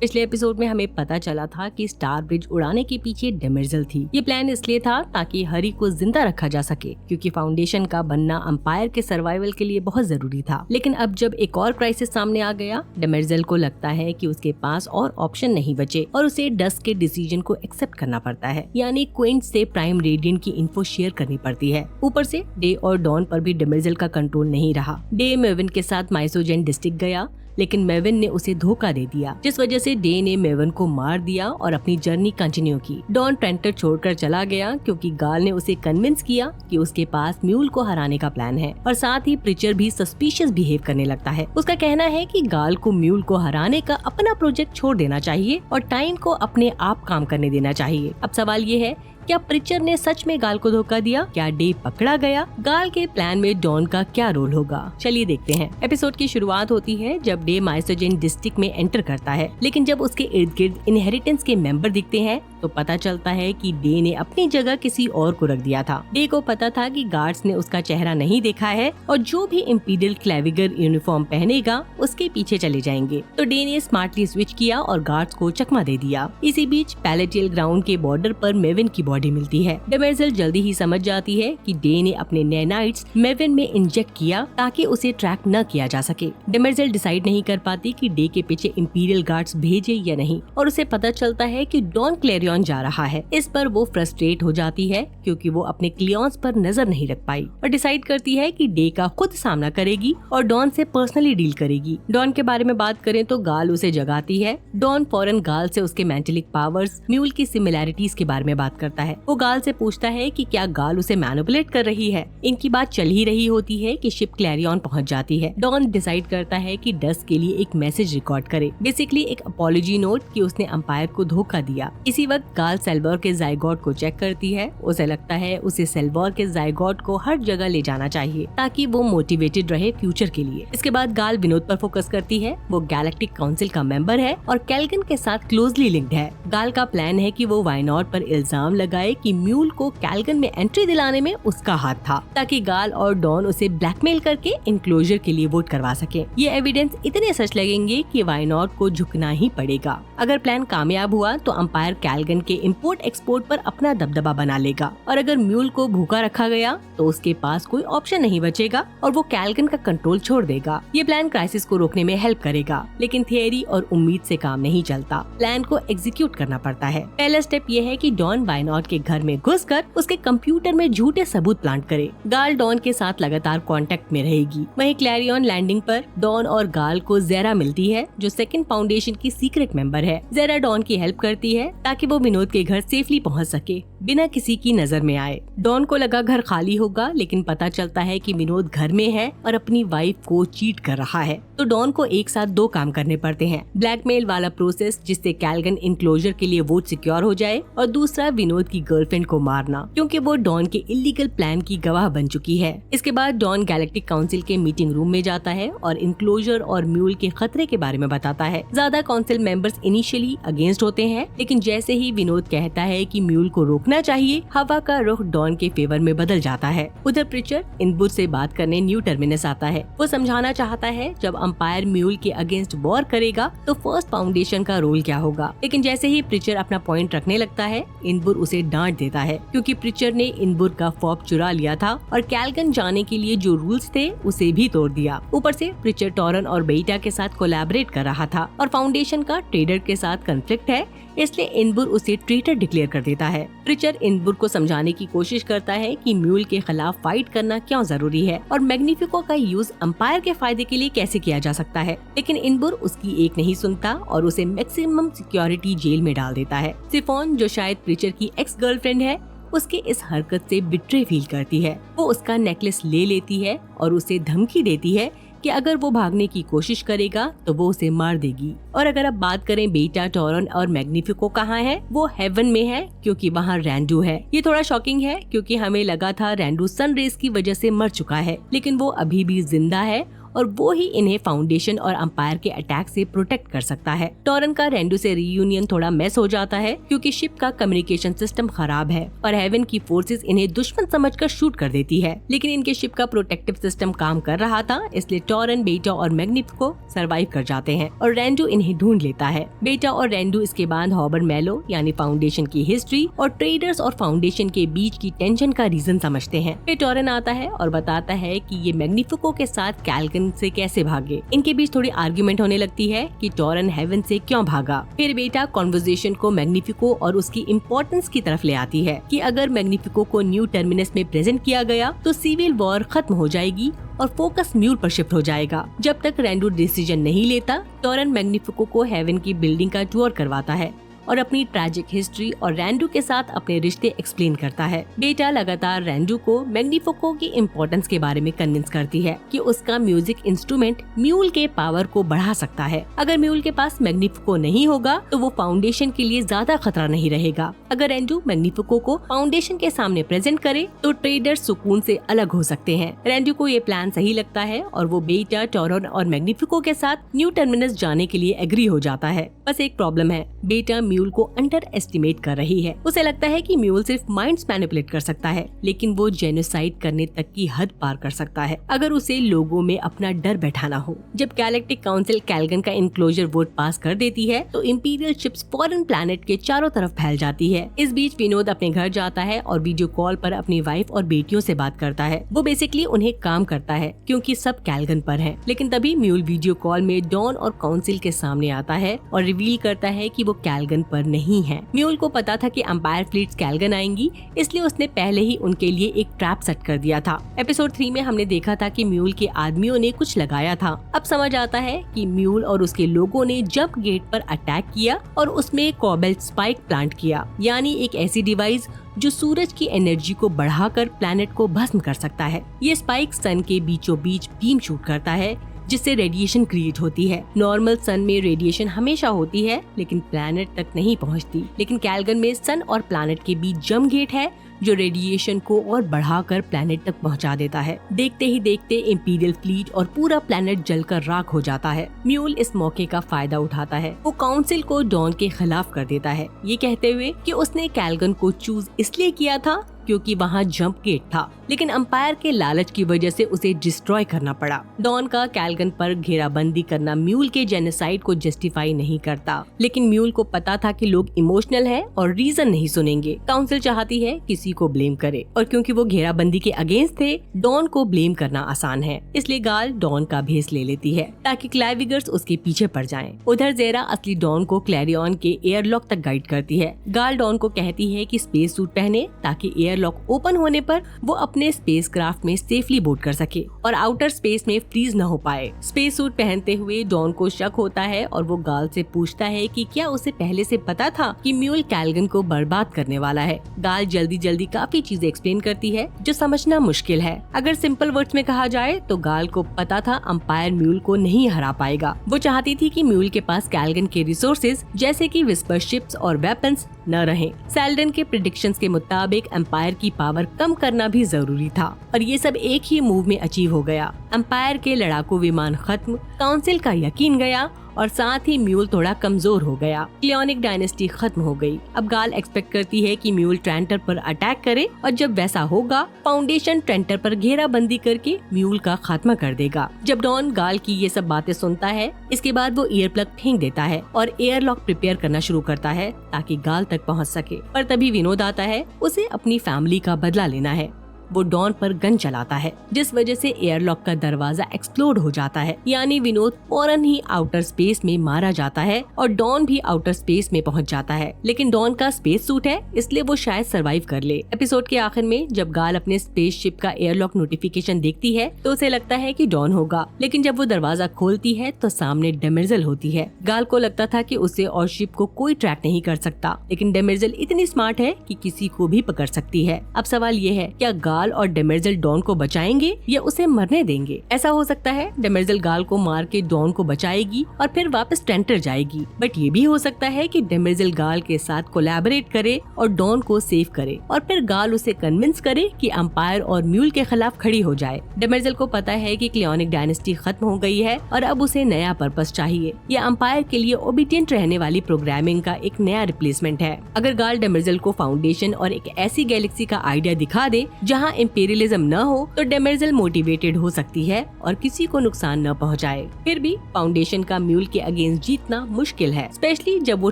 पिछले एपिसोड में हमें पता चला था कि स्टार ब्रिज उड़ाने के पीछे डेमेर्जेल थी। ये प्लान इसलिए था ताकि हरी को जिंदा रखा जा सके, क्योंकि फाउंडेशन का बनना अंपायर के सर्वाइवल के लिए बहुत जरूरी था। लेकिन अब जब एक और क्राइसिस सामने आ गया, डेमेर्जेल को लगता है कि उसके पास और ऑप्शन नहीं बचे और उसे डस्क के डिसीजन को एक्सेप्ट करना पड़ता है, यानी क्विंट से प्राइम रेडियंट की इन्फो शेयर करनी पड़ती है। ऊपर से डे और डॉन पर भी डेमेर्जेल का कंट्रोल नहीं रहा। डे मेविन के साथ माइसोजेन डिस्ट्रिक्ट गया, लेकिन मेविन ने उसे धोखा दे दिया, जिस वजह से डे ने मेविन को मार दिया और अपनी जर्नी कंटिन्यू की। डॉन ट्रेंटर छोड़कर चला गया क्योंकि गाल ने उसे कन्विंस किया कि उसके पास म्यूल को हराने का प्लान है, और साथ ही प्रिचर भी सस्पिशियस बिहेव करने लगता है। उसका कहना है कि गाल को म्यूल को हराने का अपना प्रोजेक्ट छोड़ देना चाहिए और टाइम को अपने आप काम करने देना चाहिए। अब सवाल ये है, क्या प्रिचर ने सच में गाल को धोखा दिया? क्या डे पकड़ा गया? गाल के प्लान में डॉन का क्या रोल होगा? चलिए देखते हैं। एपिसोड की शुरुआत होती है जब डे माइसोजेन डिस्ट्रिक्ट में एंटर करता है, लेकिन जब उसके इर्द गिर्द इनहेरिटेंस के मेंबर दिखते हैं तो पता चलता है कि डे ने अपनी जगह किसी और को रख दिया था। डे को पता था कि गार्ड्स ने उसका चेहरा नहीं देखा है और जो भी इंपीरियल क्लेविगर यूनिफॉर्म पहनेगा उसके पीछे चले जाएंगे। तो डे ने स्मार्टली स्विच किया और गार्ड्स को चकमा दे दिया। इसी बीच पैलेटियल ग्राउंड के बॉर्डर पर मेविन की बॉडी मिलती है। डेमेर्जेल जल्दी ही समझ जाती है कि डे ने अपने नैनाइट्स मेविन में इंजेक्ट किया ताकि उसे ट्रैक न किया जा सके। डेमेर्जेल डिसाइड नहीं कर पाती कि डे के पीछे इंपीरियल गार्ड्स भेजे या नहीं, और उसे पता चलता है कि डॉन क्लेरियन जा रहा है। इस पर वो फ्रस्ट्रेट हो जाती है क्योंकि वो अपने क्लियंस पर नजर नहीं रख पाई और डिसाइड करती है कि डे का खुद सामना करेगी और डॉन से पर्सनली डील करेगी। डॉन के बारे में बात करें तो गाल उसे जगाती है। डॉन फौरन गाल से उसके मेंटलिक पावर्स, म्यूल की सिमिलैरिटीज के बारे में बात करता है। वो गाल से पूछता है कि क्या गाल उसे मैनिपुलेट कर रही है। इनकी बात चल ही रही होती है कि शिप क्लैरियन पहुंच जाती है। डॉन डिसाइड करता है कि डस्क के लिए एक मैसेज रिकॉर्ड करे, बेसिकली एक अपॉलॉजी नोट कि उसने अंपायर को धोखा दिया। इसी वक्त गाल सेल्वर के जायगोट को चेक करती है। उसे लगता है उसे सेल्वर के जायगोट को हर जगह ले जाना चाहिए ताकि वो मोटिवेटेड रहे फ्यूचर के लिए। इसके बाद गाल विनोद पर फोकस करती है। वो गैलेक्टिक काउंसिल का मेंबर है और कैल्गन के साथ क्लोजली लिंक्ड है। गाल का प्लान है कि वो वाइनॉट पर इल्जाम लगाए कि म्यूल को कैल्गन में एंट्री दिलाने में उसका हाथ था, ताकि गाल और डॉन उसे ब्लैकमेल करके इनक्लोजर के लिए वोट करवा सके। ये एविडेंस इतने सच लगेंगे कि वाइनॉट को झुकना ही पड़ेगा। अगर प्लान कामयाब हुआ तो अंपायर कैल्गन के इंपोर्ट एक्सपोर्ट पर अपना दबदबा बना लेगा, और अगर म्यूल को भूखा रखा गया तो उसके पास कोई ऑप्शन नहीं बचेगा और वो कैल्गन का कंट्रोल छोड़ देगा। ये प्लान क्राइसिस को रोकने में हेल्प करेगा, लेकिन थियरी और उम्मीद से काम नहीं चलता। प्लान को एग्जीक्यूट करना पड़ता है। पहला स्टेप ये है कि डॉन वाइनॉट के घर में घुसकर उसके कंप्यूटर में झूठे सबूत प्लांट करे। गाल डॉन के साथ लगातार कांटेक्ट में रहेगी। वहीं क्लैरियन लैंडिंग पर डॉन और गाल को ज़ेरा मिलती है, जो सेकंड फाउंडेशन की सीक्रेट मेंबर है। ज़ेरा डॉन की हेल्प करती है ताकि वो विनोद के घर सेफली पहुंच सके बिना किसी की नजर में आए। डॉन को लगा घर खाली होगा, लेकिन पता चलता है कि विनोद घर में है और अपनी वाइफ को चीट कर रहा है। तो डॉन को एक साथ दो काम करने पड़ते हैं, ब्लैकमेल वाला प्रोसेस जिससे कैल्गन इनक्लोजर के लिए वोट सिक्योर हो जाए, और दूसरा विनोद की गर्लफ्रेंड को मारना, क्योंकि वो डॉन के इलीगल प्लान की गवाह बन चुकी है। इसके बाद डॉन गैलेक्टिक काउंसिल के मीटिंग रूम में जाता है और इनक्लोजर और म्यूल के खतरे के बारे में बताता है। ज्यादा काउंसिल मेंबर्स इनिशियली अगेंस्ट होते हैं, लेकिन जैसे ही विनोद कहता है कि म्यूल को रोकना चाहिए, हवा का रुख डॉन के फेवर में बदल जाता है। उधर प्रिचर इनबुर से बात करने न्यू टर्मिनस आता है। वो समझाना चाहता है जब अंपायर म्यूल के अगेंस्ट वॉर करेगा तो फर्स्ट फाउंडेशन का रोल क्या होगा, लेकिन जैसे ही प्रिचर अपना पॉइंट रखने लगता है, इनबुर उसे डांट देता है क्योंकि प्रिचर ने इनबुर का फॉक चुरा लिया था और कैल्गन जाने के लिए जो रूल्स थे उसे भी तोड़ दिया। ऊपर से प्रिचर टॉरन और बेटा के साथ कोलैबोरेट कर रहा था और फाउंडेशन का ट्रेडर के साथ कॉन्फ्लिक्ट है, इसलिए इनबुर उसे ट्रेटर डिक्लेयर कर देता है। प्रिचर इनबुर को समझाने की कोशिश करता है कि म्यूल के खिलाफ फाइट करना क्यों जरूरी है और मैग्निफिको का यूज अंपायर के फायदे के लिए कैसे किया जा सकता है, लेकिन इनबुर उसकी एक नहीं सुनता और उसे मैक्सिमम सिक्योरिटी जेल में डाल देता है। सिफोन, जो शायद प्रिचर की एक्स गर्लफ्रेंड है, उसके इस हरकत से बिट्रे फील करती है। वो उसका नेकलेस ले लेती है और उसे धमकी देती है कि अगर वो भागने की कोशिश करेगा तो वो उसे मार देगी। और अगर अब बात करें बेटा, टॉरन और मैग्निफिको कहाँ है, वो हेवन में है क्योंकि वहाँ रैंडू है। ये थोड़ा शॉकिंग है क्योंकि हमें लगा था रैंडू सन रेज की वजह से मर चुका है, लेकिन वो अभी भी जिंदा है और वो ही इन्हें फाउंडेशन और अंपायर के अटैक से प्रोटेक्ट कर सकता है। टॉरन का रेंडू से रीयूनियन थोड़ा मेस हो जाता है क्योंकि शिप का कम्युनिकेशन सिस्टम खराब है और हेवन की फोर्सेस इन्हें दुश्मन समझकर शूट कर देती है। लेकिन इनके शिप का प्रोटेक्टिव सिस्टम काम कर रहा था, इसलिए टॉरन, बेटा और मैग्निफिको सर्वाइव कर जाते हैं और रेंडू इन्हें ढूंढ लेता है। बेटा और रेंडू इसके बाद हॉबर मेलो यानी फाउंडेशन की हिस्ट्री और ट्रेडर्स और फाउंडेशन के बीच की टेंशन का रीजन समझते हैं। फिर टॉरन आता है और बताता है कि ये मैग्निफिको के साथ कैल्गन से कैसे भागे। इनके बीच थोड़ी आर्ग्यूमेंट होने लगती है कि टॉरन हेवन से क्यों भागा। फिर बेटा कॉन्वर्सेशन को मैग्निफिको और उसकी इम्पोर्टेंस की तरफ ले आती है कि अगर मैग्निफिको को न्यू टर्मिनस में प्रेजेंट किया गया तो सिविल वॉर खत्म हो जाएगी और फोकस म्यूल पर शिफ्ट हो जाएगा। जब तक रेंडू डिसीजन नहीं लेता, टॉरन मैग्निफिको को हेवन की बिल्डिंग का टूर करवाता है और अपनी ट्रैजिक हिस्ट्री और रेंडू के साथ अपने रिश्ते एक्सप्लेन करता है। बेटा लगातार रेंडू को मैग्निफिको की इम्पोर्टेंस के बारे में कन्विंस करती है कि उसका म्यूजिक इंस्ट्रूमेंट म्यूल के पावर को बढ़ा सकता है। अगर म्यूल के पास मैग्निफिको नहीं होगा तो वो फाउंडेशन के लिए ज्यादा खतरा नहीं रहेगा। अगर रेंडू मैग्निफिको को फाउंडेशन के सामने प्रेजेंट करे तो ट्रेडर्स सुकून से अलग हो सकते हैं। रेंडू को ये प्लान सही लगता है और वो बेटा, टॉरन और मैग्निफिको के साथ न्यू टर्मिनस जाने के लिए एग्री हो जाता है। बस एक प्रॉब्लम है, बेटा म्यूल को अंडर एस्टिमेट कर रही है। उसे लगता है कि म्यूल सिर्फ माइंड्स मैनिपुलेट कर सकता है, लेकिन वो जेनोसाइड करने तक की हद पार कर सकता है अगर उसे लोगों में अपना डर बैठाना हो। जब गैलेक्टिक काउंसिल कैल्गन का इनक्लोजर वोट पास कर देती है तो इंपीरियल शिप्स फॉरेन प्लैनेट के चारों तरफ फैल जाती है। इस बीच विनोद अपने घर जाता है और वीडियो कॉल पर अपनी वाइफ और बेटियों से बात करता है। वो बेसिकली उन्हें काम करता है क्योंकि सब कैल्गन पर है। लेकिन तभी म्यूल वीडियो कॉल में डॉन और काउंसिल के सामने आता है और रिवील करता है कि वो कैल्गन पर नहीं है। म्यूल को पता था कि अंपायर फ्लीट्स कैल्गन आएंगी, इसलिए उसने पहले ही उनके लिए एक ट्रैप सेट कर दिया था। एपिसोड 3 में हमने देखा था कि म्यूल के आदमियों ने कुछ लगाया था। अब समझ आता है कि म्यूल और उसके लोगों ने जंप गेट पर अटैक किया और उसमें कोबाल्ट स्पाइक प्लांट किया, यानी एक ऐसी डिवाइस जो सूरज की एनर्जी को बढ़ाकर प्लैनेट को भस्म कर सकता है। ये स्पाइक सन के बीचों बीच बीम शूट करता है जिससे रेडिएशन क्रिएट होती है। नॉर्मल सन में रेडिएशन हमेशा होती है लेकिन प्लैनेट तक नहीं पहुंचती। लेकिन कैल्गन में सन और प्लैनेट के बीच जंप गेट है जो रेडिएशन को और बढ़ाकर प्लैनेट तक पहुंचा देता है। देखते ही देखते इंपीरियल फ्लीट और पूरा प्लैनेट जलकर राख हो जाता है। म्यूल इस मौके का फायदा उठाता है। वो काउंसिल को डॉन के खिलाफ कर देता है, ये कहते हुए कि उसने कैल्गन को चूज इसलिए किया था क्योंकि वहाँ जंप गेट था, लेकिन अंपायर के लालच की वजह से उसे डिस्ट्रॉय करना पड़ा। डॉन का कैल्गन पर घेराबंदी करना म्यूल के जेनोसाइड को जस्टिफाई नहीं करता, लेकिन म्यूल को पता था कि लोग इमोशनल हैं और रीजन नहीं सुनेंगे। काउंसिल चाहती है किसी को ब्लेम करे और क्योंकि वो घेराबंदी के अगेंस्ट थे, डॉन को ब्लेम करना आसान है, इसलिए गाल डॉन का भेस ले लेती है ताकि क्लाइविगर्स उसके पीछे पड़ जाएं। उधर जेरा असली डॉन को क्लैरियन के एयरलॉक तक गाइड करती है। गाल डॉन को कहती है कि स्पेस सूट पहने ताकि एयरलॉक ओपन होने पर वो अपने स्पेसक्राफ्ट में सेफली बोर्ड कर सके और आउटर स्पेस में फ्रीज न हो पाए। स्पेस सूट पहनते हुए डॉन को शक होता है और वो गाल से पूछता है कि क्या उसे पहले से पता था कि म्यूल कैल्गन को बर्बाद करने वाला है। गाल जल्दी जल्दी काफी चीजें एक्सप्लेन करती है जो समझना मुश्किल है। अगर सिंपल वर्ड्स में कहा जाए तो गाल को पता था अंपायर म्यूल को नहीं हरा पाएगा। वो चाहती थी कि म्यूल के पास कैल्गन के रिसोर्सेज जैसे कि विस्पर शिप्स और वेपन्स न रहे। सेल्डन के प्रेडिक्शंस के मुताबिक अंपायर की पावर कम करना भी जरूरी था और ये सब एक ही मूव में अचीव हो गया। अंपायर के लड़ाकू विमान खत्म, काउंसिल का यकीन गया और साथ ही म्यूल थोड़ा कमजोर हो गया। क्लियोनिक डायनेस्टी खत्म हो गई। अब गाल एक्सपेक्ट करती है कि म्यूल ट्रेंटर पर अटैक करे और जब वैसा होगा फाउंडेशन ट्रेंटर पर घेराबंदी करके म्यूल का खात्मा कर देगा। जब डॉन गाल की ये सब बातें सुनता है, इसके बाद वो ईयर प्लग फेंक देता है और एयरलॉक प्रिपेयर करना शुरू करता है ताकि गाल तक पहुंच सके। पर तभी विनोद आता है, उसे अपनी फैमिली का बदला लेना है। वो डॉन पर गन चलाता है जिस वजह से एयरलॉक का दरवाजा एक्सप्लोड हो जाता है, यानी विनोद फौरन ही आउटर स्पेस में मारा जाता है और डॉन भी आउटर स्पेस में पहुंच जाता है। लेकिन डॉन का स्पेस सूट है इसलिए वो शायद सरवाइव कर ले। एपिसोड के आखिर में जब गाल अपने स्पेसशिप का एयरलॉक नोटिफिकेशन देखती है तो उसे लगता है कि डॉन होगा, लेकिन जब वो दरवाजा खोलती है तो सामने डेमिर्जेल होती है। गाल को लगता था कि उसे और शिप को कोई ट्रैक नहीं कर सकता, लेकिन डेमिर्जेल इतनी स्मार्ट है कि किसी को भी पकड़ सकती है। अब सवाल ये है, क्या गाल और डेमेर्जेल डॉन को बचाएंगे या उसे मरने देंगे। ऐसा हो सकता है डेमेर्जेल गाल को मार के डॉन को बचाएगी और फिर वापस ट्रेंटर जाएगी, बट ये भी हो सकता है कि डेमेर्जेल गाल के साथ कोलैबोरेट करे और डॉन को सेव करे और फिर गाल उसे कन्विंस करे कि अंपायर और म्यूल के खिलाफ खड़ी हो जाए। डेमेर्जेल को पता है कि क्लियोनिक डायनेस्टी खत्म हो गई है और अब उसे नया पर्पस चाहिए। ये अंपायर के लिए ओबीडिएंट रहने वाली प्रोग्रामिंग का एक नया रिप्लेसमेंट है। अगर गाल डेमेर्जेल को फाउंडेशन और एक ऐसी गैलेक्सी का आइडिया दिखा दे जहाँ इंपीरियलिज्म न हो तो डेमेर्जेल मोटिवेटेड हो सकती है और किसी को नुकसान न पहुँचाए। फिर भी फाउंडेशन का म्यूल के अगेंस्ट जीतना मुश्किल है, स्पेशली जब वो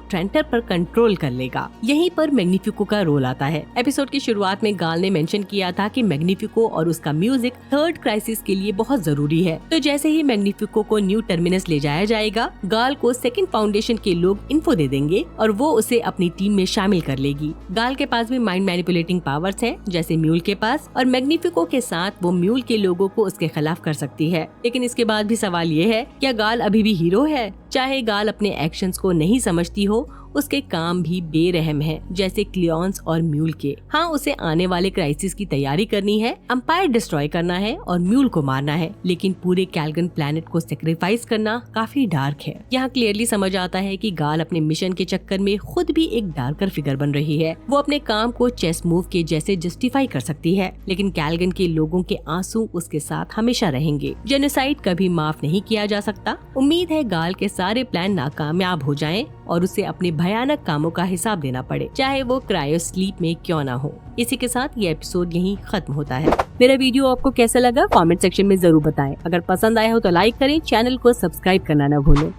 ट्रेंटर पर कंट्रोल कर लेगा। यहीं पर मैग्निफिको का रोल आता है। एपिसोड की शुरुआत में गाल ने मेंशन किया था कि मैग्निफिको और उसका म्यूजिक थर्ड क्राइसिस के लिए बहुत जरूरी है। तो जैसे ही मैग्निफिको को न्यू टर्मिनस ले जाया जाएगा, गाल को सेकंड फाउंडेशन के लोग इन्फो दे देंगे और वो उसे अपनी टीम में शामिल कर लेगी। गाल के पास भी माइंड मैनिपुलेटिंग पावर्स हैं, जैसे म्यूल के पास, और मैग्निफिको के साथ वो म्यूल के लोगों को उसके खिलाफ कर सकती है। लेकिन इसके बाद भी सवाल ये है, क्या गाल अभी भी हीरो है? चाहे गाल अपने एक्शंस को नहीं समझती हो, उसके काम भी बेरहम है, जैसे क्लियॉन्स और म्यूल के। हाँ, उसे आने वाले क्राइसिस की तैयारी करनी है, अंपायर डिस्ट्रॉय करना है और म्यूल को मारना है, लेकिन पूरे कैल्गन प्लैनेट को सेक्रीफाइस करना काफी डार्क है। यहाँ क्लियरली समझ आता है कि गाल अपने मिशन के चक्कर में खुद भी एक डार्कर फिगर बन रही है। वो अपने काम को चेस मूव के जैसे जस्टिफाई कर सकती है, लेकिन कैल्गन के लोगों के आंसू उसके साथ हमेशा रहेंगे। जेनोसाइड कभी माफ नहीं किया जा सकता। उम्मीद है गाल के सारे प्लान नाकामयाब हो जाएं और उसे अपने भयानक कामों का हिसाब देना पड़े, चाहे वो क्रायो स्लीप में क्यों ना हो। इसी के साथ ये एपिसोड यहीं खत्म होता है। मेरा वीडियो आपको कैसा लगा कमेंट सेक्शन में जरूर बताएं। अगर पसंद आया हो तो लाइक करें, चैनल को सब्सक्राइब करना न भूलें।